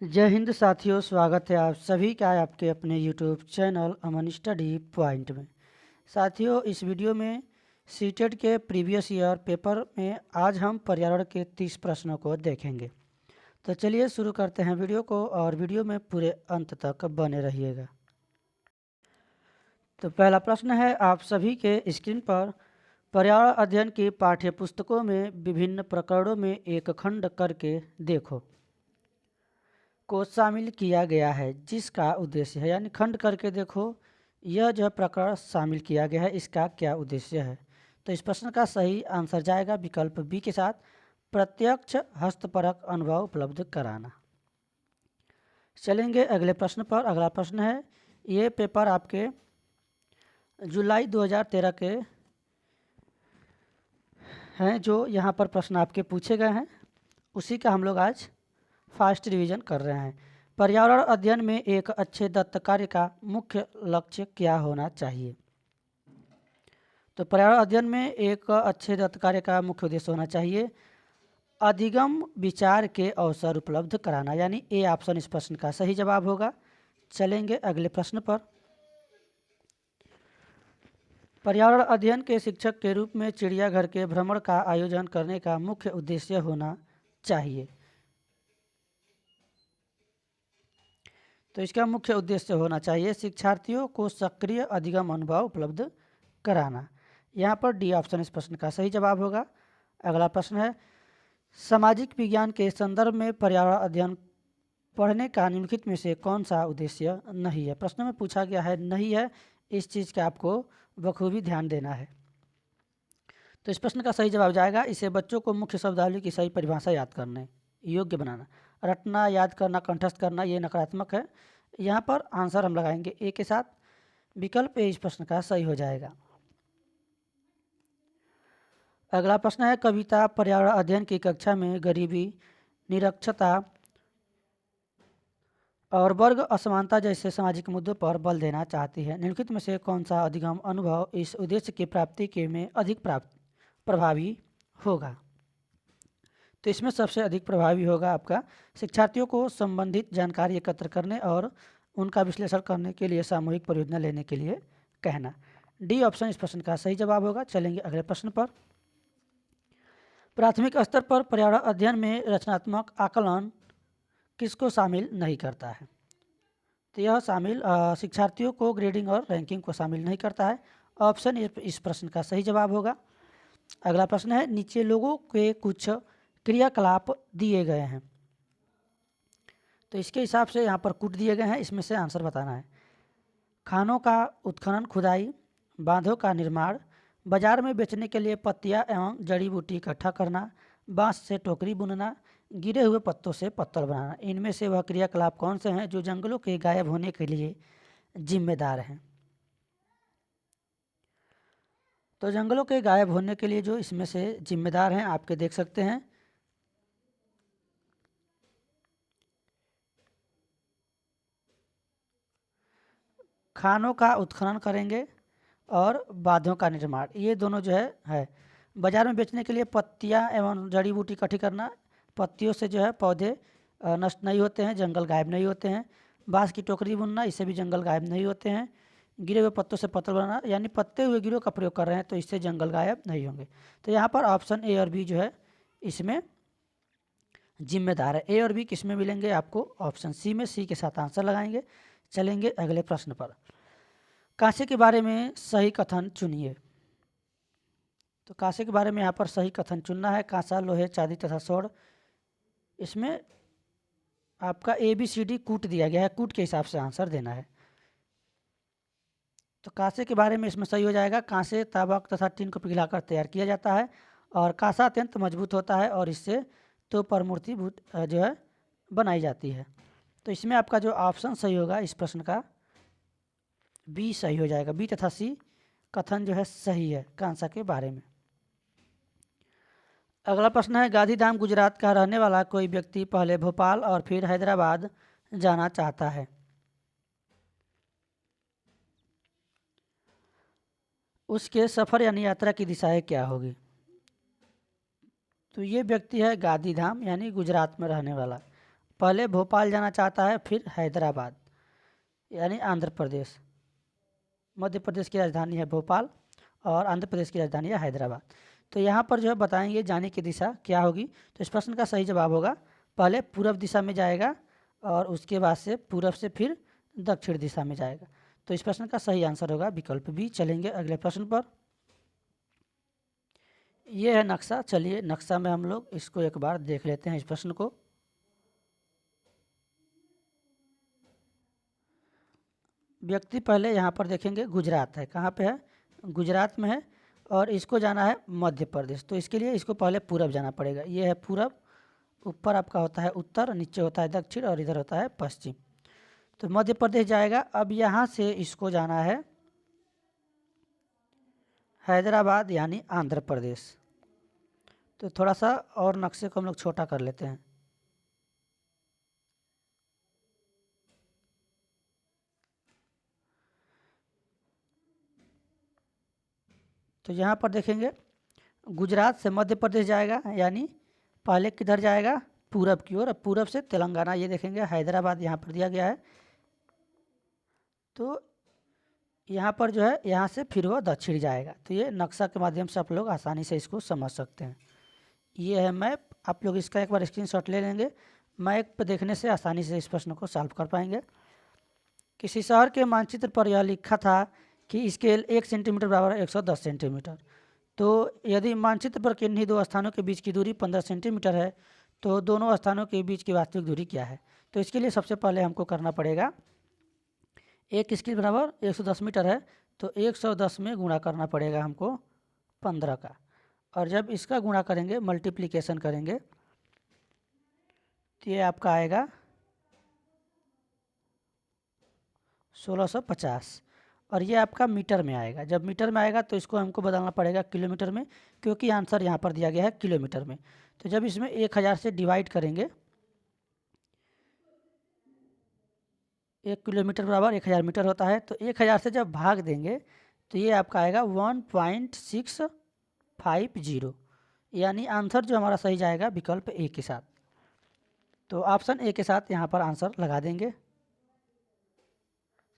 जय हिंद साथियों, स्वागत है आप सभी का आपके अपने यूट्यूब चैनल अमन स्टडी पॉइंट में। साथियों, इस वीडियो में सीटेट के प्रीवियस ईयर पेपर में आज हम पर्यावरण के 30 प्रश्नों को देखेंगे। तो चलिए शुरू करते हैं वीडियो को और वीडियो में पूरे अंत तक बने रहिएगा। तो पहला प्रश्न है आप सभी के स्क्रीन पर, पर्यावरण अध्ययन की पाठ्य पुस्तकों में विभिन्न प्रकरणों में एक खंड करके देखो को शामिल किया गया है जिसका उद्देश्य है, यानी खंड करके देखो यह जो प्रकरण शामिल किया गया है इसका क्या उद्देश्य है। तो इस प्रश्न का सही आंसर जाएगा विकल्प बी के साथ, प्रत्यक्ष हस्तपरक अनुभव उपलब्ध कराना। चलेंगे अगले प्रश्न पर। अगला प्रश्न है, ये पेपर आपके जुलाई 2013 के हैं, जो यहाँ पर प्रश्न आपके पूछे गए हैं उसी का हम लोग आज फास्ट रिवीजन कर रहे हैं। पर्यावरण अध्ययन में एक अच्छे दत्त कार्य का मुख्य लक्ष्य क्या होना चाहिए। तो पर्यावरण अध्ययन में एक अच्छे दत्त कार्य का मुख्य उद्देश्य होना चाहिए अधिगम विचार के अवसर उपलब्ध कराना, यानी ए ऑप्शन इस प्रश्न का सही जवाब होगा। चलेंगे अगले प्रश्न पर। पर्यावरण अध्ययन के शिक्षक के रूप में चिड़ियाघर के भ्रमण का आयोजन करने का मुख्य उद्देश्य होना चाहिए। तो इसका मुख्य उद्देश्य होना चाहिए शिक्षार्थियों को सक्रिय अधिगम अनुभव उपलब्ध कराना। यहाँ पर डी ऑप्शन इस प्रश्न का सही जवाब होगा। अगला प्रश्न है, सामाजिक विज्ञान के संदर्भ में पर्यावरण अध्ययन पढ़ने का निम्नलिखित में से कौन सा उद्देश्य नहीं है। प्रश्न में पूछा गया है नहीं है, इस चीज़ का आपको बखूबी ध्यान देना है। तो इस प्रश्न का सही जवाब जाएगा, इसे बच्चों को मुख्य शब्दावली की सही परिभाषा याद करने योग्य बनाना। रटना, याद करना, कंठस्थ करना ये नकारात्मक है। यहाँ पर आंसर हम लगाएंगे ए के साथ, विकल्प ए इस प्रश्न का सही हो जाएगा। अगला प्रश्न है, कविता पर्यावरण अध्ययन की कक्षा में गरीबी, निरक्षरता और वर्ग असमानता जैसे सामाजिक मुद्दों पर बल देना चाहती है। निम्नलिखित में से कौन सा अधिगम अनुभव इस उद्देश्य की प्राप्ति के में अधिक प्रभावी होगा। तो इसमें सबसे अधिक प्रभावी होगा आपका शिक्षार्थियों को संबंधित जानकारी एकत्र करने और उनका विश्लेषण करने के लिए सामूहिक परियोजना लेने के लिए कहना। डी ऑप्शन इस प्रश्न का सही जवाब होगा। चलेंगे अगले प्रश्न पर। प्राथमिक स्तर पर पर्यावरण अध्ययन में रचनात्मक आकलन किसको शामिल नहीं करता है। तो यह शामिल शिक्षार्थियों को ग्रेडिंग और रैंकिंग को शामिल नहीं करता है। ऑप्शन इस प्रश्न का सही जवाब होगा। अगला प्रश्न है, नीचे लोगों के कुछ क्रियाकलाप दिए गए हैं, तो इसके हिसाब से यहाँ पर कूट दिए गए हैं, इसमें से आंसर बताना है। खानों का उत्खनन, खुदाई, बांधों का निर्माण, बाजार में बेचने के लिए पत्तियाँ एवं जड़ी बूटी इकट्ठा करना, बांस से टोकरी बुनना, गिरे हुए पत्तों से पत्तल बनाना। इनमें से वह क्रियाकलाप कौन से हैं जो जंगलों के गायब होने के लिए जिम्मेदार हैं। तो जंगलों के गायब होने के लिए जो इसमें से जिम्मेदार हैं आपके देख सकते हैं, खानों का उत्खनन करेंगे और बांधों का निर्माण, ये दोनों जो है बाजार में बेचने के लिए पत्तियां एवं जड़ी बूटी इकट्ठी करना, पत्तियों से जो है पौधे नष्ट नहीं होते हैं, जंगल गायब नहीं होते हैं। बांस की टोकरी बुनना, इससे भी जंगल गायब नहीं होते हैं। गिरे हुए पत्तों से पत्तल बनाना, यानी पत्ते हुए गिरों का प्रयोग कर रहे हैं तो इससे जंगल गायब नहीं होंगे। तो यहाँ पर ऑप्शन ए और बी जो है इसमें जिम्मेदार है। ए और बी किस में मिलेंगे आपको, ऑप्शन सी में। सी के साथ आंसर लगाएंगे। चलेंगे अगले प्रश्न पर। कांसे के बारे में सही कथन चुनिए। तो कांसे के बारे में यहाँ पर सही कथन चुनना है। कांसा, लोहे, चांदी तथा स्वर्ण, इसमें आपका ए बी सी डी कूट दिया गया है, कूट के हिसाब से आंसर देना है। तो कांसे के बारे में इसमें सही हो जाएगा, कांसे तांबा तथा टिन को पिघलाकर तैयार किया जाता है और कांसा अत्यंत मजबूत होता है और इससे तो पर मूर्ति जो है बनाई जाती है। तो इसमें आपका जो ऑप्शन सही होगा इस प्रश्न का बी सही हो जाएगा। बी तथा सी कथन जो है सही है कांसा के बारे में। अगला प्रश्न है, गांधीधाम गुजरात का रहने वाला कोई व्यक्ति पहले भोपाल और फिर हैदराबाद जाना चाहता है। उसके सफ़र यानी यात्रा की दिशाएं क्या होगी। तो ये व्यक्ति है गांधीधाम यानी गुजरात में रहने वाला, पहले भोपाल जाना चाहता है, फिर हैदराबाद, यानी आंध्र प्रदेश। मध्य प्रदेश की राजधानी है भोपाल और आंध्र प्रदेश की राजधानी है हैदराबाद। तो यहाँ पर जो है बताएंगे जाने की दिशा क्या होगी। तो इस प्रश्न का सही जवाब होगा पहले पूर्व दिशा में जाएगा और उसके बाद से पूर्व से फिर दक्षिण दिशा में जाएगा। तो इस प्रश्न का सही आंसर होगा विकल्प बी। चलेंगे अगले प्रश्न पर। यह है नक्शा। चलिए नक्शा में हम लोग इसको एक बार देख लेते हैं इस प्रश्न को। व्यक्ति पहले यहाँ पर देखेंगे गुजरात है, कहाँ पे है, गुजरात में है और इसको जाना है मध्य प्रदेश। तो इसके लिए इसको पहले पूरब जाना पड़ेगा। ये है पूरब, ऊपर आपका होता है उत्तर, नीचे होता है दक्षिण और इधर होता है पश्चिम। तो मध्य प्रदेश जाएगा। अब यहाँ से इसको जाना है हैदराबाद यानी आंध्र प्रदेश। तो थोड़ा सा और नक्शे को हम लोग छोटा कर लेते हैं। तो यहाँ पर देखेंगे गुजरात से मध्य प्रदेश जाएगा, यानी पहले किधर जाएगा, पूरब की ओर। पूरब से तेलंगाना, ये देखेंगे हैदराबाद यहाँ पर दिया गया है। तो यहाँ पर जो है यहाँ से फिर वो दक्षिण जाएगा। तो ये नक्शा के माध्यम से आप लोग आसानी से इसको समझ सकते हैं। ये है मैप, आप लोग इसका एक बार स्क्रीनशॉट ले लेंगे। मैप पर देखने से आसानी से इस प्रश्न को सॉल्व कर पाएंगे। किसी शहर के मानचित्र पर यह लिखा था कि स्केल 1 सेंटीमीटर बराबर 110 सेंटीमीटर। तो यदि मानचित्र पर किन्हीं दो स्थानों के बीच की दूरी 15 सेंटीमीटर है तो दोनों स्थानों के बीच की वास्तविक दूरी क्या है। तो इसके लिए सबसे पहले हमको करना पड़ेगा, एक स्केल बराबर 110 मीटर है तो 110 में गुणा करना पड़ेगा हमको 15 का। और जब इसका गुणा करेंगे, मल्टीप्लिकेशन करेंगे, तो ये आपका आएगा 1650 और ये आपका मीटर में आएगा। जब मीटर में आएगा तो इसको हमको बदलना पड़ेगा किलोमीटर में, क्योंकि आंसर यहाँ पर दिया गया है किलोमीटर में। तो जब इसमें 1000 से डिवाइड करेंगे, 1 किलोमीटर बराबर 1000 मीटर होता है, तो 1000 से जब भाग देंगे तो ये आपका आएगा 1.650, यानी आंसर जो हमारा सही जाएगा विकल्प ए के साथ। तो ऑप्शन ए के साथ यहाँ पर आंसर लगा देंगे।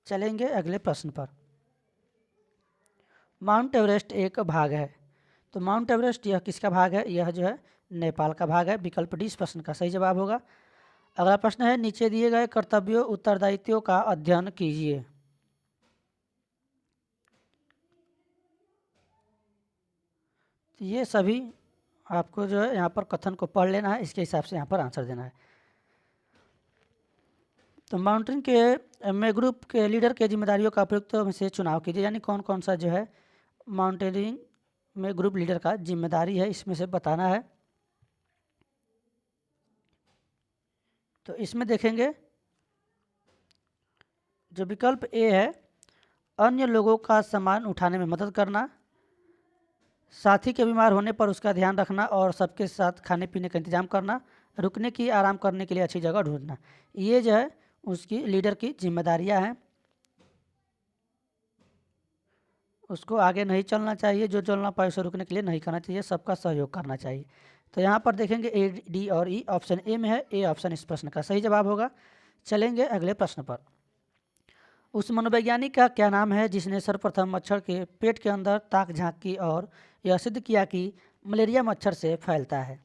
चलेंगे अगले प्रश्न पर। माउंट एवरेस्ट एक भाग है। तो माउंट एवरेस्ट यह किसका भाग है, यह जो है नेपाल का भाग है। विकल्प डी इस प्रश्न का सही जवाब होगा। अगला प्रश्न है, नीचे दिए गए कर्तव्यों उत्तरदायित्वों का अध्ययन कीजिए। तो ये सभी आपको जो है यहाँ पर कथन को पढ़ लेना है, इसके हिसाब से यहाँ पर आंसर देना है। तो माउंटेन के में ग्रुप के लीडर के जिम्मेदारियों का प्रयुक्त में से चुनाव कीजिए, यानी कौन कौन सा जो है माउंटेनियरिंग में ग्रुप लीडर का जिम्मेदारी है, इसमें से बताना है। तो इसमें देखेंगे जो विकल्प ए है, अन्य लोगों का सामान उठाने में मदद करना, साथी के बीमार होने पर उसका ध्यान रखना और सबके साथ खाने पीने का इंतजाम करना, रुकने की आराम करने के लिए अच्छी जगह ढूंढना, ये जो है उसकी लीडर की जिम्मेदारियां हैं। उसको आगे नहीं चलना चाहिए, जो चलना पाए उसे रुकने के लिए नहीं करना चाहिए, सबका सहयोग करना चाहिए। तो यहाँ पर देखेंगे ए, डी और ई ऑप्शन ए में है। ए ऑप्शन इस प्रश्न का सही जवाब होगा। चलेंगे अगले प्रश्न पर। उस मनोवैज्ञानिक का क्या नाम है जिसने सर्वप्रथम मच्छर के पेट के अंदर ताक झांक की और यह सिद्ध किया कि मलेरिया मच्छर से फैलता है,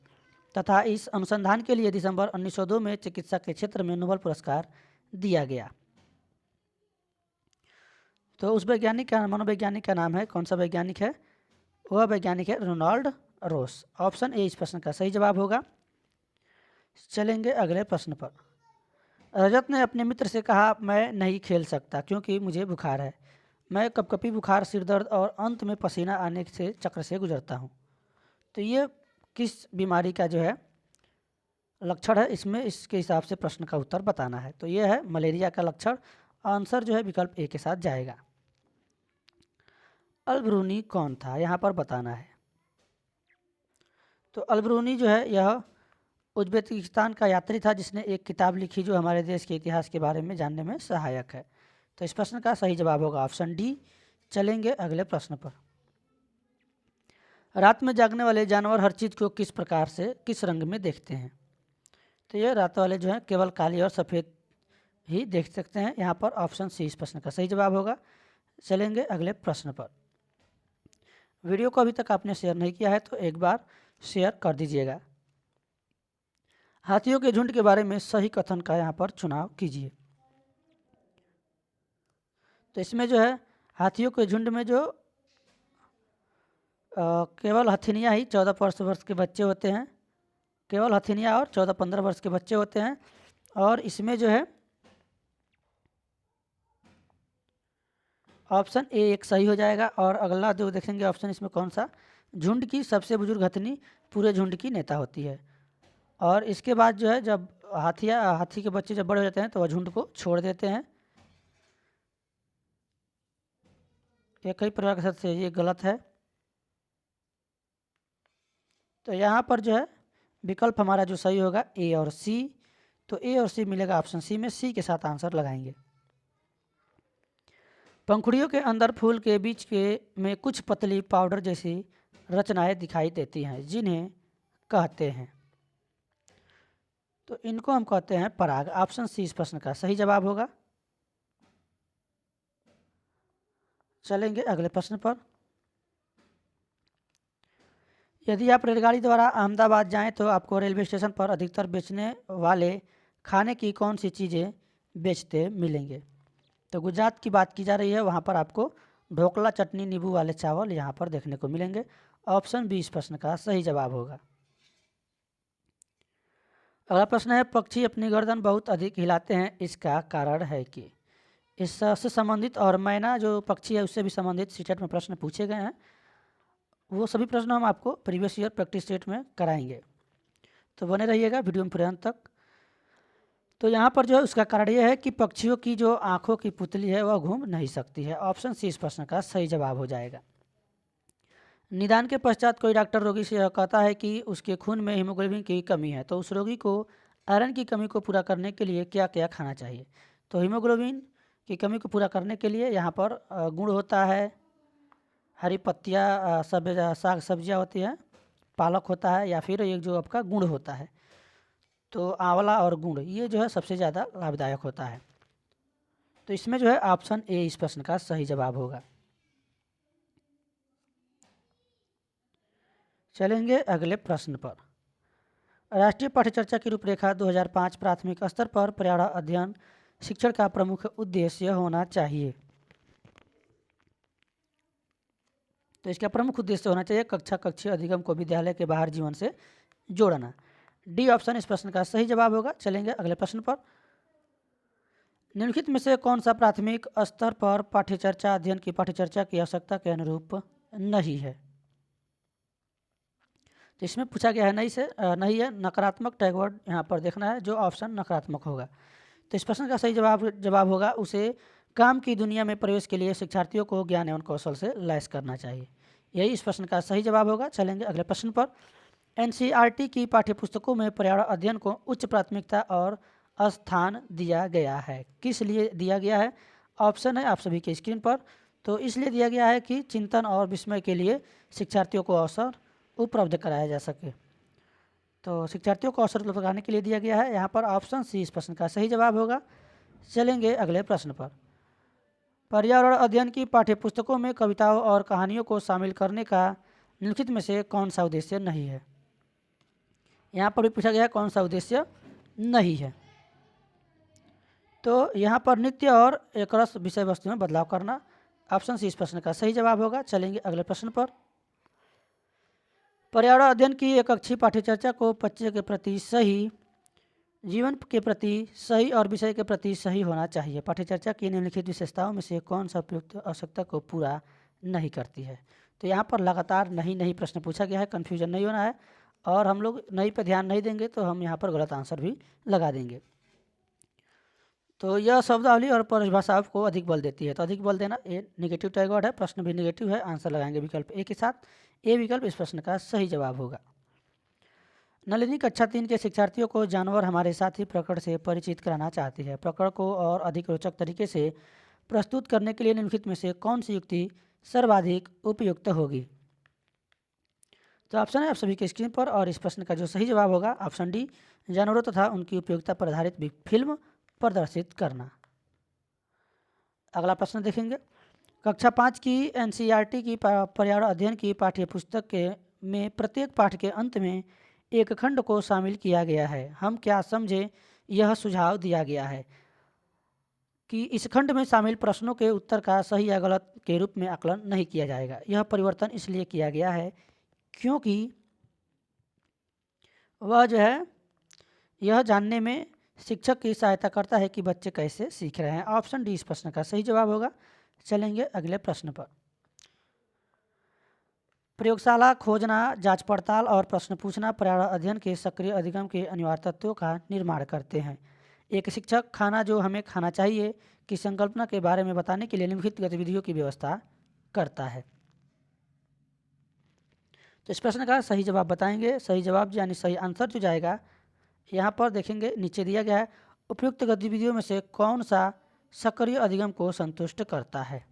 तथा इस अनुसंधान के लिए दिसंबर 1902 में चिकित्सा के क्षेत्र में नोबेल पुरस्कार दिया गया। तो उस वैज्ञानिक का, मनोवैज्ञानिक का नाम है, कौन सा वैज्ञानिक है, वह वैज्ञानिक है रोनाल्ड रोस। ऑप्शन ए इस प्रश्न का सही जवाब होगा। चलेंगे अगले प्रश्न पर। रजत ने अपने मित्र से कहा, मैं नहीं खेल सकता क्योंकि मुझे बुखार है। मैं कपकपी बुखार, सिर दर्द और अंत में पसीना आने से चक्र से गुजरता हूँ। तो ये किस बीमारी का जो है लक्षण है, इसमें इसके हिसाब से प्रश्न का उत्तर बताना है। तो ये है मलेरिया का लक्षण। आंसर जो है विकल्प ए के साथ जाएगा। अल-बिरूनी कौन था, यहाँ पर बताना है। तो अल-बिरूनी जो है यह उज़्बेकिस्तान का यात्री था जिसने एक किताब लिखी जो हमारे देश के इतिहास के बारे में जानने में सहायक है। तो इस प्रश्न का सही जवाब होगा ऑप्शन डी। चलेंगे अगले प्रश्न पर। रात में जागने वाले जानवर हर चीज़ को किस प्रकार से, किस रंग में देखते हैं। तो ये रातों वाले जो हैं केवल काली और सफ़ेद ही देख सकते हैं। यहाँ पर ऑप्शन सी इस प्रश्न का सही जवाब होगा। चलेंगे अगले प्रश्न पर। वीडियो को अभी तक आपने शेयर नहीं किया है तो एक बार शेयर कर दीजिएगा। हाथियों के झुंड के बारे में सही कथन का यहाँ पर चुनाव कीजिए। तो इसमें जो है हाथियों के झुंड में जो केवल हथिनियाँ ही 14 वर्ष के बच्चे होते हैं, केवल हथिनियाँ और 14-15 वर्ष के बच्चे होते हैं। और इसमें जो है ऑप्शन ए एक सही हो जाएगा। और अगला जो देखेंगे ऑप्शन इसमें कौन सा, झुंड की सबसे बुजुर्ग हथिनी पूरे झुंड की नेता होती है। और इसके बाद जो है जब हाथी के बच्चे जब बड़े हो जाते हैं तो वह झुंड को छोड़ देते हैं। एक ही परिवार के सदस्य, ये गलत है। तो यहाँ पर जो है विकल्प हमारा जो सही होगा ए और सी। तो ए और सी मिलेगा ऑप्शन सी में, सी के साथ आंसर लगाएंगे। पंखुड़ियों के अंदर फूल के बीच के में कुछ पतली पाउडर जैसी रचनाएं दिखाई देती हैं जिन्हें कहते हैं। तो इनको हम कहते हैं पराग। ऑप्शन सी इस प्रश्न का सही जवाब होगा। चलेंगे अगले प्रश्न पर। यदि आप रेलगाड़ी द्वारा अहमदाबाद जाएं तो आपको रेलवे स्टेशन पर अधिकतर बेचने वाले खाने की कौन सी चीज़ें बेचते मिलेंगे। तो गुजरात की बात की जा रही है, वहाँ पर आपको ढोकला चटनी नींबू वाले चावल यहाँ पर देखने को मिलेंगे। ऑप्शन बी इस प्रश्न का सही जवाब होगा। अगला प्रश्न है, पक्षी अपनी गर्दन बहुत अधिक हिलाते हैं, इसका कारण है कि। इससे संबंधित और मैना जो पक्षी है उससे भी संबंधित सीटेट में प्रश्न पूछे गए हैं। वो सभी प्रश्न हम आपको प्रीवियस ईयर प्रैक्टिस सेट में कराएंगे, तो बने रहिएगा वीडियो में पूरे अंत तक। तो यहाँ पर जो है उसका कारण यह है कि पक्षियों की जो आँखों की पुतली है वह घूम नहीं सकती है। ऑप्शन सी इस प्रश्न का सही जवाब हो जाएगा। निदान के पश्चात कोई डॉक्टर रोगी से यह कहता है कि उसके खून में हीमोग्लोबिन की कमी है, तो उस रोगी को आयरन की कमी को पूरा करने के लिए क्या क्या खाना चाहिए। तो हीमोग्लोबिन की कमी को पूरा करने के लिए यहाँ पर गुड़ होता है, हरी पत्तियाँ, साग सब्जियाँ होती हैं, पालक होता है, या फिर एक जो आपका गुड़ होता है। तो आंवला और गुड़ ये जो है सबसे ज़्यादा लाभदायक होता है। तो इसमें जो है ऑप्शन ए इस प्रश्न का सही जवाब होगा। चलेंगे अगले प्रश्न पर। राष्ट्रीय पाठ्यचर्या की रूपरेखा 2005 प्राथमिक स्तर पर पर्यावरण अध्ययन शिक्षण का प्रमुख उद्देश्य होना चाहिए। तो इसका प्रमुख उद्देश्य होना चाहिए कक्षा कक्षीय अधिगम को विद्यालय के बाहर जीवन से जोड़ना। डी ऑप्शन इस प्रश्न का सही जवाब होगा। चलेंगे अगले प्रश्न पर। निम्नलिखित में से कौन सा प्राथमिक स्तर पर पाठ्यचर्या अध्ययन की पाठ्यचर्या की आवश्यकता के अनुरूप नहीं है। तो इसमें पूछा गया है नहीं है, नकारात्मक टैगवर्ड यहाँ पर देखना है, जो ऑप्शन नकारात्मक होगा। तो इस प्रश्न का सही जवाब होगा उसे काम की दुनिया में प्रवेश के लिए शिक्षार्थियों को ज्ञान एवं कौशल से लैस करना चाहिए। यही इस प्रश्न का सही जवाब होगा। चलेंगे अगले प्रश्न पर। एनसीईआरटी की पाठ्यपुस्तकों में पर्यावरण अध्ययन को उच्च प्राथमिकता और स्थान दिया गया है, किस लिए दिया गया है। ऑप्शन है आप सभी के स्क्रीन पर। तो इसलिए दिया गया है कि चिंतन और विस्मय के लिए शिक्षार्थियों को अवसर उपलब्ध कराया जा सके। तो शिक्षार्थियों को अवसर उपलब्ध कराने के लिए दिया गया है। यहाँ पर ऑप्शन सी इस प्रश्न का सही जवाब होगा। चलेंगे अगले प्रश्न पर। पर्यावरण अध्ययन की पाठ्यपुस्तकों में कविताओं और कहानियों को शामिल करने का निम्नलिखित में से कौन सा उद्देश्य नहीं है। यहाँ पर भी पूछा गया है कौन सा उद्देश्य नहीं है। तो यहाँ पर नित्य और एकरस विषय वस्तु में बदलाव करना। ऑप्शन सी इस प्रश्न का सही जवाब होगा। चलेंगे अगले प्रश्न पर। पर्यावरण अध्ययन की एककक्षीय पाठ्यचर्या को बच्चे के प्रति सही, जीवन के प्रति सही और विषय के प्रति सही होना चाहिए। पाठ्यचर्या की निम्नलिखित विशेषताओं में से कौन सा उपयुक्त आवश्यकता को पूरा नहीं करती है। तो यहाँ पर लगातार नहीं प्रश्न पूछा गया है, कन्फ्यूजन नहीं होना है। और हम लोग नहीं पे ध्यान नहीं देंगे तो हम यहाँ पर गलत आंसर भी लगा देंगे। तो यह शब्दावली और परिभाषाओं को अधिक बल देती है। तो अधिक बल देना ये निगेटिव टैगवर्ड है, प्रश्न भी निगेटिव है। आंसर लगाएंगे विकल्प ए के साथ। ए विकल्प इस प्रश्न का सही जवाब होगा। नलिनी कक्षा 3 के शिक्षार्थियों को जानवर हमारे साथी प्रकरण से परिचित कराना चाहती है। प्रकरण को और अधिक रोचक तरीके से प्रस्तुत करने के लिए निम्नलिखित में से कौन सी युक्ति सर्वाधिक उपयुक्त होगी। तो ऑप्शन है आप सभी के स्क्रीन पर। और इस प्रश्न का जो सही जवाब होगा ऑप्शन डी, जानवरों तथा उनकी उपयोगिता पर आधारित फिल्म प्रदर्शित करना। अगला प्रश्न देखेंगे। कक्षा 5 की एनसीईआरटी की पर्यावरण अध्ययन की पाठ्य पुस्तक के में प्रत्येक पाठ के अंत में एक खंड को शामिल किया गया है। हम क्या समझे यह सुझाव दिया गया है कि इस खंड में शामिल प्रश्नों के उत्तर का सही या गलत के रूप में आकलन नहीं किया जाएगा। यह परिवर्तन इसलिए किया गया है क्योंकि वह जो है यह जानने में शिक्षक की सहायता करता है कि बच्चे कैसे सीख रहे हैं। ऑप्शन डी इस प्रश्न का सही जवाब होगा। चलेंगे अगले प्रश्न पर। प्रयोगशाला खोजना, जांच पड़ताल और प्रश्न पूछना पर्यावरण अध्ययन के सक्रिय अधिगम के अनिवार्य तत्वों का निर्माण करते हैं। एक शिक्षक खाना जो हमें खाना चाहिए की संकल्पना के बारे में बताने के लिए निम्नलिखित गतिविधियों की व्यवस्था करता है। तो इस प्रश्न का सही जवाब बताएंगे। सही जवाब यानी सही आंसर जो जाएगा यहाँ पर देखेंगे, नीचे दिया गया है उपयुक्त गतिविधियों में से कौन सा सक्रिय अधिगम को संतुष्ट करता है।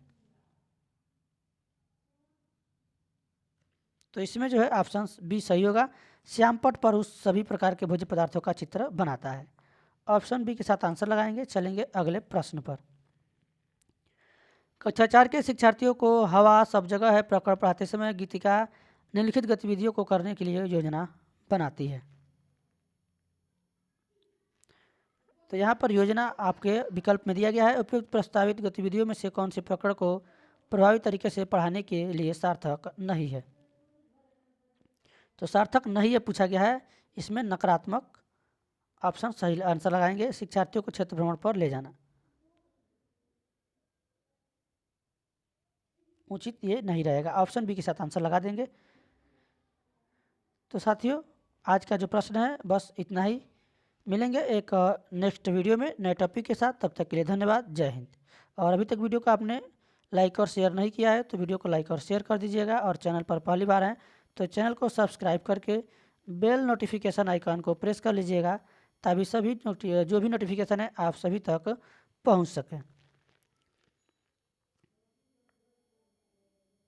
तो इसमें जो है ऑप्शन बी सही होगा। श्यामपट पर उस सभी प्रकार के भोज्य पदार्थों का चित्र बनाता है। ऑप्शन बी के साथ आंसर लगाएंगे। चलेंगे अगले प्रश्न पर। कक्षा 4 के शिक्षार्थियों को हवा सब जगह है प्रकरण पढ़ाते समय गीतिका निम्नलिखित गतिविधियों को करने के लिए योजना बनाती है। तो यहाँ पर योजना आपके विकल्प में दिया गया है। उपयुक्त प्रस्तावित गतिविधियों में से कौन से प्रकरण को प्रभावी तरीके से पढ़ाने के लिए सार्थक नहीं है। तो सार्थक नहीं है पूछा गया है, इसमें नकारात्मक ऑप्शन सही आंसर लगाएंगे। शिक्षार्थियों को क्षेत्र भ्रमण पर ले जाना उचित ये नहीं रहेगा। ऑप्शन बी के साथ आंसर लगा देंगे। तो साथियों आज का जो प्रश्न है बस इतना ही। मिलेंगे एक नेक्स्ट वीडियो में नए टॉपिक के साथ। तब तक के लिए धन्यवाद। जय हिंद। और अभी तक वीडियो को आपने लाइक और शेयर नहीं किया है तो वीडियो को लाइक और शेयर कर दीजिएगा। और चैनल पर पहली बार हैं तो चैनल को सब्सक्राइब करके बेल नोटिफिकेशन आइकन को प्रेस कर लीजिएगा ताकि जो भी नोटिफिकेशन है आप सभी तक पहुंच सकें।